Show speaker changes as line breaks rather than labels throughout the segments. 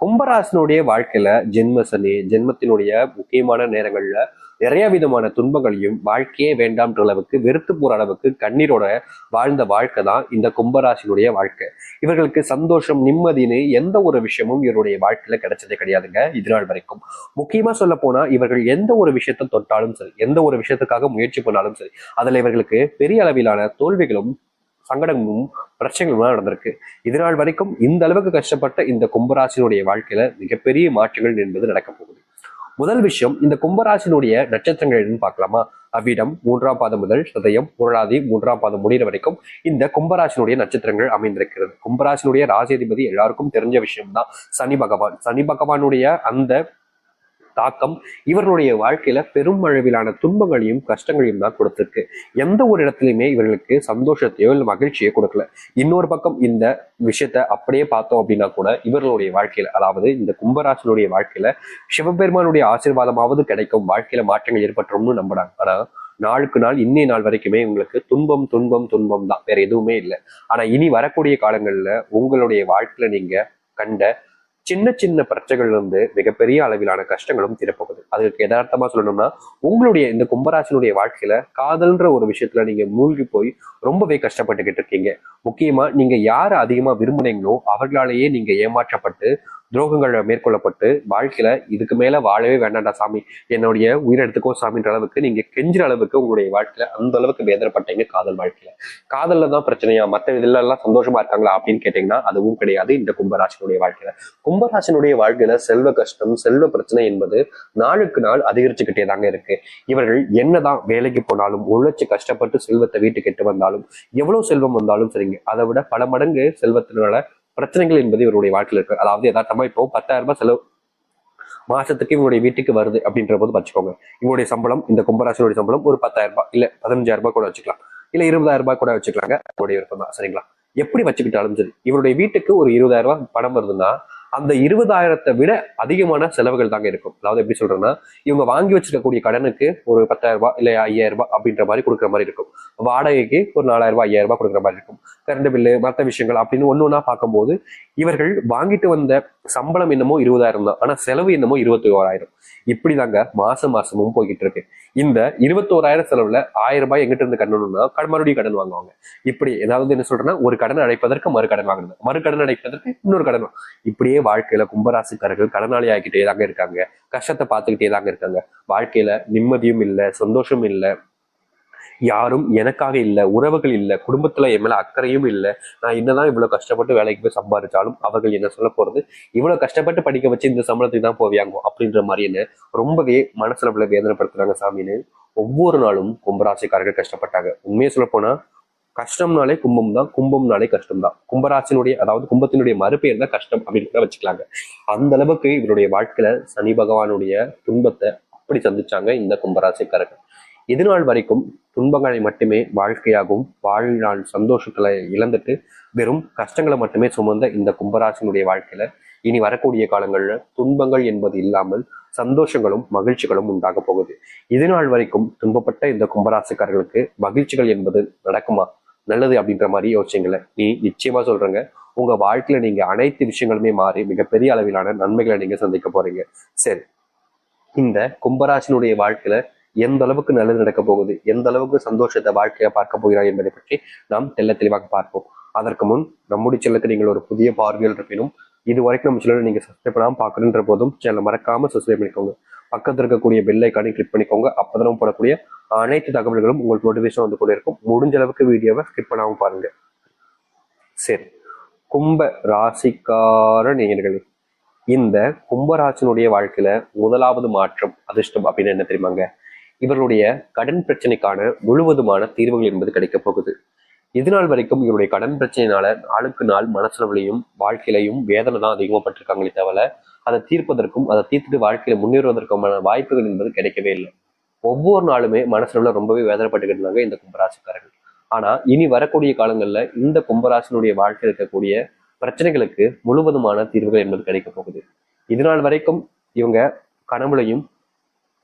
கும்பராசனுடைய வாழ்க்கையில ஜென்ம சனி, ஜென்மத்தினுடைய முக்கியமான நேரங்கள்ல நிறைய விதமான துன்பங்களையும் வாழ்க்கையே வேண்டாம்ன்ற அளவுக்கு வெறுத்து போற அளவுக்கு கண்ணீரோட வாழ்ந்த வாழ்க்கை தான் இந்த கும்பராசினுடைய வாழ்க்கை. இவர்களுக்கு சந்தோஷம், நிம்மதினு எந்த ஒரு விஷயமும் இவருடைய வாழ்க்கையில கிடைச்சதே கிடையாதுங்க இது நாள் வரைக்கும். முக்கியமா சொல்ல போனா இவர்கள் எந்த ஒரு விஷயத்தை தொட்டாலும் சரி, எந்த ஒரு விஷயத்துக்காக முயற்சி பண்ணாலும் சரி, அதுல இவர்களுக்கு பெரிய அளவிலான தோல்விகளும் சங்கடமும் பிரச்சனைகளும் நடந்திருக்கு. இதனால் வரைக்கும் இந்த அளவுக்கு கஷ்டப்பட்ட இந்த கும்பராசினுடைய வாழ்க்கையில மிகப்பெரிய மாற்றங்கள் என்பது நடக்க போகுது. முதல் விஷயம், இந்த கும்பராசினுடைய நட்சத்திரங்கள் என்னன்னு பார்க்கலாமா? அவ்விடம் 3ஆம் பாதம் முதல் சதயம், புரட்டாதி 3ஆம் பாதம் முடிகிற வரைக்கும் இந்த கும்பராசினுடைய நட்சத்திரங்கள் அமைந்திருக்கிறது. கும்பராசினுடைய ராசியதிபதி எல்லாருக்கும் தெரிஞ்ச விஷயம் தான் சனி பகவான். சனி பகவானுடைய அந்த தாக்கம் இவர்களுடைய வாழ்க்கையில பெரும் அளவிலான துன்பங்களையும் கஷ்டங்களையும் தான் கொடுத்திருக்கு. எந்த ஒரு இடத்துலையுமே இவர்களுக்கு சந்தோஷத்தையோ இல்லை மகிழ்ச்சியோ கொடுக்கல. இன்னொரு பக்கம் இந்த விஷயத்த அப்படியே பார்த்தோம் அப்படின்னா கூட இவர்களுடைய வாழ்க்கையில, அதாவது இந்த கும்பராசினுடைய வாழ்க்கையில சிவபெருமானுடைய ஆசீர்வாதமாவது கிடைக்கும், வாழ்க்கையில மாற்றங்கள் ஏற்பட்டுரும்னு நம்புறாங்க. ஆனா நாளுக்கு நாள் இன்னைய நாள் வரைக்குமே உங்களுக்கு துன்பம் துன்பம் துன்பம் தான், வேற எதுவுமே இல்லை. ஆனா இனி வரக்கூடிய காலங்கள்ல உங்களுடைய வாழ்க்கையில நீங்க கண்ட சின்ன சின்ன பிரச்சனைகள் இருந்து மிகப்பெரிய அளவிலான கஷ்டங்களும் தீரப்போகுது. அதுக்கு யதார்த்தமா சொல்லணும்னா, உங்களுடைய இந்த கும்பராசினுடைய வாழ்க்கையில காதல்ன்ற ஒரு விஷயத்துல நீங்க மூழ்கி போய் ரொம்பவே கஷ்டப்பட்டுக்கிட்டு இருக்கீங்க. முக்கியமா நீங்க யாரை அதிகமா விரும்புனீங்களோ அவர்களாலேயே நீங்க ஏமாற்றப்பட்டு துரோகங்கள் மேற்கொள்ளப்பட்டு வாழ்க்கையில இதுக்கு மேல வாழவே வேண்டாம்டா சாமி, என்னுடைய உயிரெடுத்துக்கோ சாமின்ற அளவுக்கு நீங்க கெஞ்சுற அளவுக்கு உங்களுடைய வாழ்க்கையில அந்த அளவுக்கு வேதனைப்பட்டீங்க காதல் வாழ்க்கையில. காதல்ல தான் பிரச்சனையா, மற்ற இதுல எல்லாம் சந்தோஷமா இருக்காங்களா அப்படின்னு கேட்டீங்கன்னா அதுவும் கிடையாது இந்த கும்பராசினுடைய வாழ்க்கையில. கும்பராசினுடைய வாழ்க்கையில செல்வ கஷ்டம், செல்வ பிரச்சனை என்பது நாளுக்கு நாள் அதிகரிச்சுக்கிட்டே தாங்க இருக்கு. இவர்கள் என்னதான் வேலைக்கு போனாலும், உழைச்சு கஷ்டப்பட்டு செல்வத்தை வீட்டுக்கு எட்டு வந்தாலும், எவ்வளவு செல்வம் வந்தாலும் சரிங்க, அதை விட பல மடங்கு செல்வத்தினால பிரச்சனைகள் என்பது இவருடைய வாழ்க்கையில் இருக்கு. அதாவது யதார்த்தமா இப்போ 10,000 ரூபாய் செலவு மாசத்துக்கு இவங்களுடைய வீட்டுக்கு வருது அப்படின்ற போது வச்சுக்கோங்க. இவங்களுடைய சம்பளம், இந்த கும்பராசினுடைய சம்பளம் ஒரு 10,000 ரூபாய் இல்ல 15,000 ரூபாய் கூட வச்சுக்கலாம், இல்ல 20,000 ரூபாய் கூட வச்சுக்கலாங்க. அவருடைய விருப்பம் தான், சரிங்களா? எப்படி வச்சுக்கிட்டாலும் சரி, இவருடைய வீட்டுக்கு ஒரு 20,000 ரூபாய் பணம் வருதுன்னா அந்த 20,000 விட அதிகமான செலவுகள் தாங்க இருக்கும். அதாவது எப்படி சொல்றேன்னா, இவங்க வாங்கி வச்சிருக்கக்கூடிய கடனுக்கு ஒரு 10,000 ரூபாய் இல்ல 5,000 ரூபாய் அப்படின்ற மாதிரி கொடுக்குற மாதிரி இருக்கும். வாடகைக்கு ஒரு 4,000 ரூபாய் 5,000 ரூபாய் கொடுக்குற மாதிரி இருக்கும். கரண்ட் பில்லு, மற்ற விஷயங்கள் அப்படின்னு ஒண்ணு ஒண்ணா பார்க்கும்போது இவர்கள் வாங்கிட்டு வந்த சம்பளம் என்னமோ 20,000 தான், ஆனா செலவு என்னமோ 21,000. இப்படிதாங்க மாசமும் போய்கிட்டு இருக்கு. இந்த 21,000 செலவுல 1,000 ரூபாய் எங்கிட்ட இருந்து கட்டணும்னா மறுபடியும் கடன் வாங்குவாங்க. இப்படி ஏதாவது என்ன சொல்றேன்னா, ஒரு கடன் அடைப்பதற்கு மறு கடன் வாங்குறது, மறு கடன் அடைப்பதற்கு இன்னொரு கடன். இப்படியே வாழ்க்கையில கும்பராசிக்காரர்கள் கடனாளி ஆகிக்கிட்டே தாங்க இருக்காங்க. கஷ்டத்தை பார்த்துக்கிட்டே தாங்க இருக்காங்க. வாழ்க்கையில நிம்மதியும் இல்லை, சந்தோஷமும் இல்லை, யாரும் எனக்காக இல்லை, உறவுகள் இல்லை, குடும்பத்துல என் மேல அக்கறையும் இல்லை. நான் என்னதான் இவ்வளவு கஷ்டப்பட்டு வேலைக்கு போய் சம்பாதிச்சாலும் அவர்கள் என்ன சொல்ல போறது, இவ்வளவு கஷ்டப்பட்டு படிக்க வச்சு இந்த சம்பளத்துக்கு தான் போவியாங்க அப்படின்ற மாதிரி என்ன ரொம்பவே மனசுல வேதனைப்படுத்துறாங்க சாமின்னு ஒவ்வொரு நாளும் கும்பராசிக்காரர்கள் கஷ்டப்பட்டாங்க. உண்மையை சொல்ல போனா கஷ்டம்னாலே கும்பம் தான், கும்பம்னாலே கஷ்டம் தான். கும்பராசினுடைய, அதாவது கும்பத்தினுடைய மறுபெயர் தான் கஷ்டம் அப்படின்னு கூட வச்சுக்கலாங்க. அந்த அளவுக்கு இவருடைய வாழ்க்கையில சனி பகவானுடைய துன்பத்தை அப்படி சந்திச்சாங்க இந்த கும்பராசிக்காரர்கள். இதுநாள் வரைக்கும் துன்பங்களை மட்டுமே வாழ்க்கையாகவும், வாழ்நாள் சந்தோஷங்களை இழந்துட்டு வெறும் கஷ்டங்களை மட்டுமே சுமந்த இந்த கும்பராசினுடைய வாழ்க்கையில இனி வரக்கூடிய காலங்கள்ல துன்பங்கள் என்பது இல்லாமல் சந்தோஷங்களும் மகிழ்ச்சிகளும் உண்டாக போகுது. இதுநாள் வரைக்கும் துன்பப்பட்ட இந்த கும்பராசிக்காரர்களுக்கு மகிழ்ச்சிகள் என்பது நடக்குமா, நல்லது அப்படின்ற மாதிரி யோசிச்சிங்களேன். நீ நிச்சயமா சொல்றேங்க, உங்க வாழ்க்கையில நீங்க அனைத்து விஷயங்களுமே மாறி மிகப்பெரிய அளவிலான நன்மைகளை நீங்க சந்திக்க போறீங்க. சரி, இந்த கும்பராசினுடைய வாழ்க்கையில எந்த அளவுக்கு நல்லது நடக்க போகுது, எந்த அளவுக்கு சந்தோஷத்தை வாழ்க்கையை பார்க்க போகிறார் என்பதை பற்றி நாம் தெல்ல தெளிவாக பார்ப்போம். அதற்கு முன் நம்முடைய சேனலுக்கு நீங்கள் ஒரு புதிய பார்வையில் இருப்பினும் இது வரைக்கும் நம்ம சேனலை நீங்க சப்ஸ்கிரைப் பண்ணாமல் பார்க்கணுன்ற போதும் சேனலை மறக்காம சப்ஸ்கிரைப் பண்ணிக்கோங்க. பக்கத்தில் இருக்கக்கூடிய பெல் ஐக்கானை கிளிக் பண்ணிக்கோங்க. அப்பதான் போடக்கூடிய அனைத்து தகவல்களும் உங்களுக்கு நோட்டிபிகேஷன் வந்து கொண்டு இருக்கும். முடிஞ்ச அளவுக்கு வீடியோவை ஸ்கிப் பண்ணாமல் பாருங்க. சரி, கும்ப ராசிக்கார நேயர்கள், இந்த கும்பராசினுடைய வாழ்க்கையில முதலாவது மாற்றம் அதிர்ஷ்டம் அப்படின்னு என்ன தெரியுமாங்க? இவருடைய கடன் பிரச்சனைக்கான முழுவதுமான தீர்வுகள் என்பது கிடைக்க போகுது. இதுநாள் வரைக்கும் இவருடைய கடன் பிரச்சனையினால நாளுக்கு நாள் மனசுலவிலையும் வாழ்க்கையிலையும் வேதனை தான் அதிகமாகப்பட்டிருக்காங்களே தவிர அதை தீர்ப்பதற்கும் அதை தீர்த்துட்டு வாழ்க்கையில முன்னேறுவதற்குமான வாய்ப்புகள் என்பது கிடைக்கவே இல்லை. ஒவ்வொரு நாளுமே மனசுல ரொம்பவே வேதனைப்பட்டுக்கிட்டு இருந்தாங்க இந்த கும்பராசிக்காரர்கள். ஆனா இனி வரக்கூடிய காலங்கள்ல இந்த கும்பராசினுடைய வாழ்க்கையில் இருக்கக்கூடிய பிரச்சனைகளுக்கு முழுவதுமான தீர்வுகள் என்பது கிடைக்க போகுது. இதுநாள் வரைக்கும் இவங்க கனவுலையும்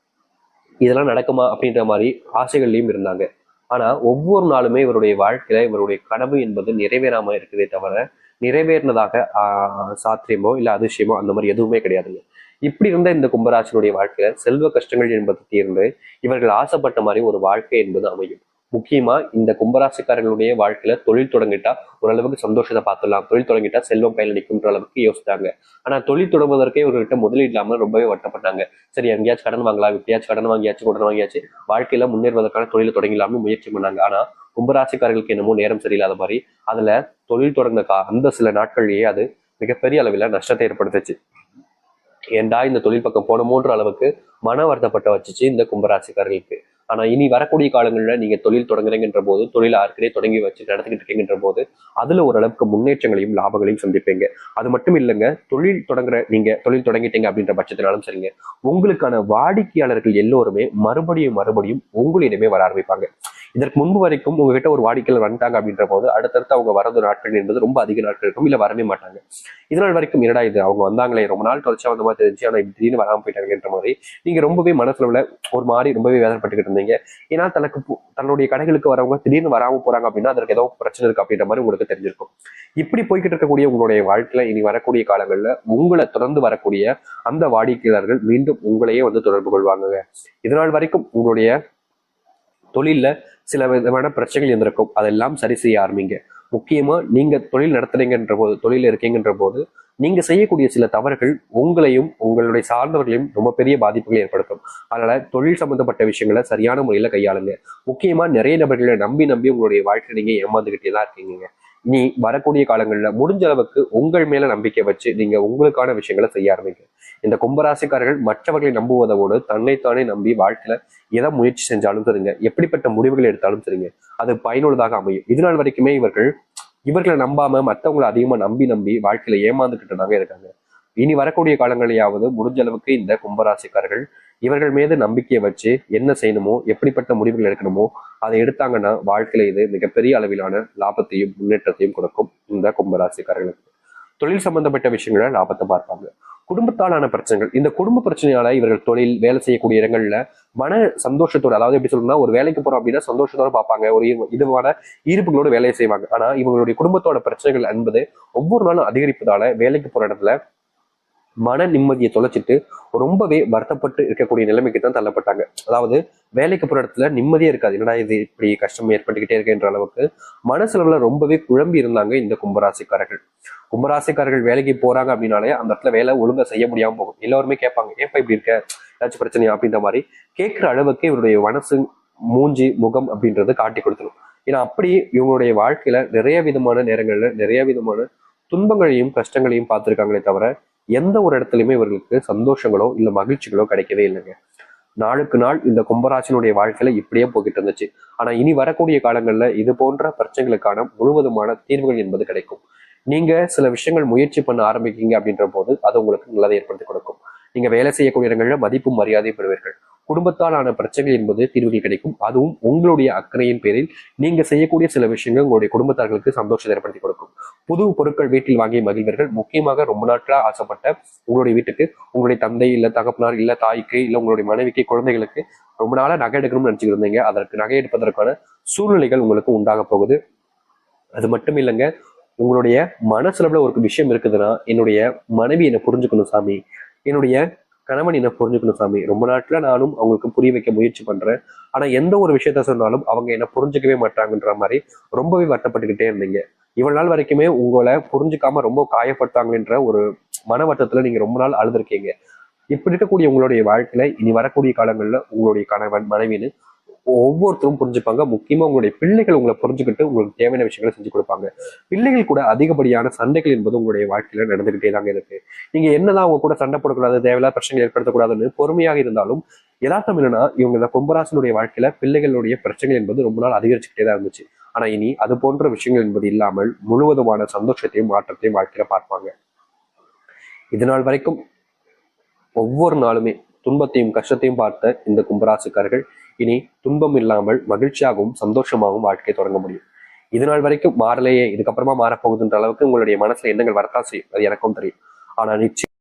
இதெல்லாம் நடக்குமா அப்படின்ற மாதிரி ஆசைகள்லையும் இருந்தாங்க. ஆனா ஒவ்வொரு நாளுமே இவருடைய வாழ்க்கையில இவருடைய கனவு என்பது நிறைவேறாம இருக்குதே தவிர நிறைவேறினதாக சாத்தியமோ இல்ல அதிசயமோ அந்த மாதிரி எதுவுமே கிடையாதுங்க. இப்படி இருந்த இந்த கும்பராசினுடைய வாழ்க்கையில செல்வ கஷ்டங்கள் என்பது தீர்ந்து இவர்கள் ஆசைப்பட்ட மாதிரி ஒரு வாழ்க்கை என்பது அமையும். முக்கியமா இந்த கும்பராசிக்காரர்களுடைய வாழ்க்கையில தொழில் தொடங்கிட்டா ஓரளவுக்கு சந்தோஷத்தை பார்த்துடலாம், தொழில் தொடங்கிட்டா செல்வம் கையில் நிற்கும்ன்ற அளவுக்கு யோசிச்சாங்க. ஆனா தொழில் தொடங்குவதற்கே இவர்கிட்ட முதலீடு இல்லாம ரொம்பவே வருத்தப்பட்டாங்க. சரி எங்கேயாச்சும் கடன் வாங்கலாம், எப்படியாச்சும் கடன் வாங்கியாச்சு கடன் வாங்கியாச்சு வாழ்க்கையில முன்னேறுவதற்கான தொழிலை தொடங்கலாம்னு முயற்சி பண்ணாங்க. ஆனா கும்பராசிக்காரர்களுக்கு என்னமோ நேரம் சரியில்லாத மாதிரி அதுல தொழில் தொடங்கின அந்த சில நாட்கள்லயே அது மிகப்பெரிய அளவில் நஷ்டத்தை ஏற்படுத்துச்சு. ஏண்டா இந்த தொழில் பக்கம் போனமோன்ற அளவுக்கு மன வருத்தப்பட்ட வச்சுச்சு இந்த கும்பராசிக்காரர்களுக்கு. ஆனா இனி வரக்கூடிய காலங்களில் நீங்க தொழில் தொடங்குறீங்கன்ற போது, தொழில் ஆற்கனவே தொடங்கி வச்சு நடத்திக்கிட்டு இருக்கீங்கன்ற போது அதுல ஓரளவுக்கு முன்னேற்றங்களையும் லாபங்களையும் சந்திப்பீங்க. அது மட்டும் இல்லைங்க, நீங்க தொழில் தொடங்கிட்டீங்க அப்படின்ற பட்சத்தினாலும் சரிங்க, உங்களுக்கான வாடிக்கையாளர்கள் எல்லோருமே மறுபடியும் உங்களிடமே வர ஆரம்பிப்பாங்க. இதற்கு முன்பு வரைக்கும் உங்ககிட்ட ஒரு வாடிக்கையாளர் வந்துட்டாங்க அப்படின்ற போது அடுத்தடுத்து அவங்க வரது நாட்கள் என்பது ரொம்ப அதிக நாட்கள் இருக்கும், இல்ல வரவே மாட்டாங்க. இதனால் வரைக்கும் என்னடா இது அவங்க வந்தாங்களே ரொம்ப நாள் தொடர்ச்சியா வந்த மாதிரி தெரிஞ்சு ஆனா திடீர்னு வராம போயிட்டாங்கன்ற மாதிரி நீங்க ரொம்பவே மனசுல ஒரு மாதிரி ரொம்பவே வேதனைப்பட்டுக்கிட்டு இருந்தீங்க. ஏன்னா தன்னுடைய கடைகளுக்கு வரவங்க திடீர்னு வராம போறாங்க அப்படின்னா அதற்கு ஏதோ பிரச்சனை இருக்கு அப்படின்ற மாதிரி உங்களுக்கு தெரிஞ்சிருக்கும். இப்படி போய்கிட்டு இருக்கக்கூடிய உங்களுடைய வாழ்க்கையில இனி வரக்கூடிய காலங்கள்ல உங்களை தொடர்ந்து வரக்கூடிய அந்த வாடிக்கையாளர்கள் மீண்டும் உங்களையே தொடர்பு கொள்வாங்க. இதனால் வரைக்கும் உங்களுடைய தொழில்ல சில விதமான பிரச்சனைகள் இருந்திருக்கும், அதெல்லாம் சரி செய்ய ஆரம்பிங்க. முக்கியமா நீங்க தொழில் நடத்துறீங்கன்ற போது, தொழில இருக்கீங்கன்ற போது நீங்க செய்யக்கூடிய சில தவறுகள் உங்களையும் உங்களுடைய சார்ந்தவர்களையும் ரொம்ப பெரிய பாதிப்புகளை ஏற்படுத்தும். அதனால தொழில் சம்பந்தப்பட்ட விஷயங்களை சரியான முறையில கையாளுங்க. முக்கியமா நிறைய நபர்களை நம்பி உங்களுடைய வாழ்க்கை நீங்க ஏமாந்துகிட்டே தான் இருக்கீங்க. நீ வரக்கூடிய காலங்கள்ல முடிஞ்ச அளவுக்கு உங்கள் மேல நம்பிக்கை வச்சு நீங்க உங்களுக்கான விஷயங்களை செய்ய ஆரம்பிங்க. இந்த கும்பராசிக்காரர்கள் மற்றவர்களை நம்புவதோடு தன்னைத்தானே நம்பி வாழ்க்கையில எதை முயற்சி செஞ்சாலும் சரிங்க, எப்படிப்பட்ட முடிவுகள் எடுத்தாலும் சரிங்க, அது பயனுள்ளதாக அமையும். இதனால் வரைக்குமே இவர்களை நம்பாம மற்றவங்களை அதிகமா நம்பி வாழ்க்கையில ஏமாந்துகிட்டு தாங்க இருக்காங்க. இனி வரக்கூடிய காலங்களையாவது முடிஞ்ச அளவுக்கு இந்த கும்பராசிக்காரர்கள் இவர்கள் மீது நம்பிக்கையை வச்சு என்ன செய்யணுமோ எப்படிப்பட்ட முடிவுகள் எடுக்கணுமோ அதை எடுத்தாங்கன்னா வாழ்க்கையில இது மிகப்பெரிய அளவிலான லாபத்தையும் முன்னேற்றத்தையும் கொடுக்கும். இந்த கும்பராசிக்காரர்களுக்கு தொழில் சம்பந்தப்பட்ட விஷயங்கள லாபத்தை பார்ப்பாங்க. குடும்பத்தாலான பிரச்சனைகள், இந்த குடும்ப பிரச்சனையால இவர்கள் தொழில் வேலை செய்யக்கூடிய இடங்கள்ல மன சந்தோஷத்தோட, அதாவது எப்படி சொல்லணும்னா ஒரு வேலைக்கு போறோம் அப்படின்னா சந்தோஷத்தோட பார்ப்பாங்க, ஒரு இதுவான ஈர்ப்புகளோட வேலையை செய்வாங்க. ஆனா இவங்களுடைய குடும்பத்தோட பிரச்சனைகள் என்பது ஒவ்வொரு நாளும் அதிகரிப்பதால வேலைக்கு போற இடத்துல மன நிம்மதியை தொலைச்சிட்டு ரொம்பவே வருத்தப்பட்டு இருக்கக்கூடிய நிலைமைக்கு தான் தள்ளப்பட்டாங்க. அதாவது வேலைக்கு போற இடத்துல நிம்மதியே இருக்காது, என்னடா இது இப்படி கஷ்டம் ஏற்பட்டுக்கிட்டே இருக்குன்ற அளவுக்கு மனசுல ரொம்பவே குழம்பி இருந்தாங்க இந்த கும்பராசிக்காரர்கள். கும்பராசிக்காரர்கள் வேலைக்கு போறாங்க அப்படின்னாலே அந்த இடத்துல வேலை ஒழுங்கா செய்ய முடியாம போகும். எல்லாருமே கேட்பாங்க, ஏப்பா இப்படி இருக்க, ஏதாச்சும் பிரச்சனையா அப்படின்ற மாதிரி கேட்கிற அளவுக்கு இவருடைய மனசு மூஞ்சி முகம் அப்படின்றது காட்டி கொடுத்துரும். ஏன்னா அப்படி இவங்களுடைய வாழ்க்கையில நிறைய விதமான நேரங்கள்ல நிறைய விதமான துன்பங்களையும் கஷ்டங்களையும் பார்த்திருக்காங்களே தவிர எந்த ஒரு இடத்துலையுமே இவர்களுக்கு சந்தோஷங்களோ இல்ல மகிழ்ச்சிகளோ கிடைக்கவே இல்லைங்க. நாளுக்கு நாள் இந்த கும்பராசினுடைய வாழ்க்கையில இப்படியே போய்கிட்டு இருந்துச்சு. ஆனா இனி வரக்கூடிய காலங்கள்ல இது போன்ற பிரச்சனைகளுக்கான முழுவதுமான தீர்வுகள் என்பது கிடைக்கும். நீங்க சில விஷயங்கள் முயற்சி பண்ண ஆரம்பிக்கீங்க அப்படின்ற போது அது உங்களுக்கு நல்லதை ஏற்படுத்தி கொடுக்கும். நீங்க வேலை செய்யக்கூடிய இடங்கள்ல மதிப்பும் மரியாதையும் பெறுவீர்கள். குடும்பத்தாலான பிரச்சனைகள் என்பது தீர்வுகள் கிடைக்கும். அதுவும் உங்களுடைய அக்கறையின் பேரில் நீங்க செய்யக்கூடிய சில விஷயங்கள் உங்களுடைய குடும்பத்தார்களுக்கு சந்தோஷத்தை ஏற்படுத்தி கொடுக்கும். புது பொருட்கள் வீட்டில் வாங்கி மகிழ்வீர்கள். முக்கியமாக ரொம்ப நாட்களா ஆசைப்பட்ட உங்களுடைய வீட்டுக்கு உங்களுடைய தந்தை இல்ல தகப்பனார் இல்ல தாய்க்கு இல்ல உங்களுடைய மனைவிக்கு குழந்தைகளுக்கு ரொம்ப நாளா நகை எடுக்கணும்னு நினைச்சுட்டு இருந்தீங்க, அதற்கு நகை எடுப்பதற்கான சூழ்நிலைகள் உங்களுக்கு உண்டாக போகுது. அது மட்டும் இல்லைங்க, உங்களுடைய மனசுல ஒரு விஷயம் இருக்குதுன்னா, என்னுடைய மனைவி என்னை புரிஞ்சுக்கணும் சாமி, என்னுடைய கணவன் என்ன புரிஞ்சுக்கணும் சாமி, ரொம்ப நாட்கள நானும் அவங்களுக்கு புரிய வைக்க முயற்சி பண்றேன், ஆனா எந்த ஒரு விஷயத்த சொன்னாலும் அவங்க என்ன புரிஞ்சுக்கவே மாட்டாங்கன்ற மாதிரி ரொம்பவே வருத்தப்பட்டுக்கிட்டே இருந்தீங்க. இவ்வளவு நாள் வரைக்குமே உங்களை புரிஞ்சுக்காம ரொம்ப காயப்படுத்தாங்கன்ற ஒரு மன வருத்தத்துல நீங்க ரொம்ப நாள் அழுதுருக்கீங்க. இப்படி இருக்கக்கூடிய உங்களுடைய வாழ்க்கையில இனி வரக்கூடிய காலங்கள்ல உங்களுடைய கணவன் மனைவின்னு ஒவ்வொருத்தரும் புரிஞ்சுப்பாங்க. முக்கியமா உங்களுடைய பிள்ளைகள் உங்களை புரிஞ்சுக்கிட்டு உங்களுக்கு தேவையான விஷயங்களை செஞ்சு கொடுப்பாங்க. பிள்ளைகள் கூட அதிகப்படியான சண்டைகள் என்பது உங்களுடைய வாழ்க்கையில நடந்துகிட்டே தாங்க இருக்கு. நீங்க என்னதான் அவங்க கூட சண்டை போடக்கூடாது, தேவையில்லாத பிரச்சனைகள் ஏற்படுத்தக்கூடாதுன்னு பொறுமையாக இருந்தாலும் யதார்த்தம் இல்லைன்னா இவங்க இந்த கும்பராசனுடைய வாழ்க்கையில பிள்ளைகளுடைய பிரச்சனைகள் என்பது ரொம்ப நாள் அதிகரிச்சுக்கிட்டே தான் இருந்துச்சு. ஆனா இனி அது போன்ற விஷயங்கள் என்பது இல்லாமல் முழுவதுமான சந்தோஷத்தையும் மாற்றத்தையும் வாழ்க்கையில பார்ப்பாங்க. இதனால் வரைக்கும் ஒவ்வொரு நாளுமே துன்பத்தையும் கஷ்டத்தையும் பார்த்த இந்த கும்பராசிக்காரர்கள் இனி துன்பம் இல்லாமல் மகிழ்ச்சியாகவும் சந்தோஷமாகவும் வாழ்க்கையை தொடங்க முடியும். இதனால் வரைக்கும் மாறலையே, இதுக்கப்புறமா மாறப்போகுதுன்ற அளவுக்கு உங்களுடைய மனசுல எண்ணங்கள் வரத்தான் செய்யும், அது எனக்கும் தெரியும். ஆனா நிச்சயம்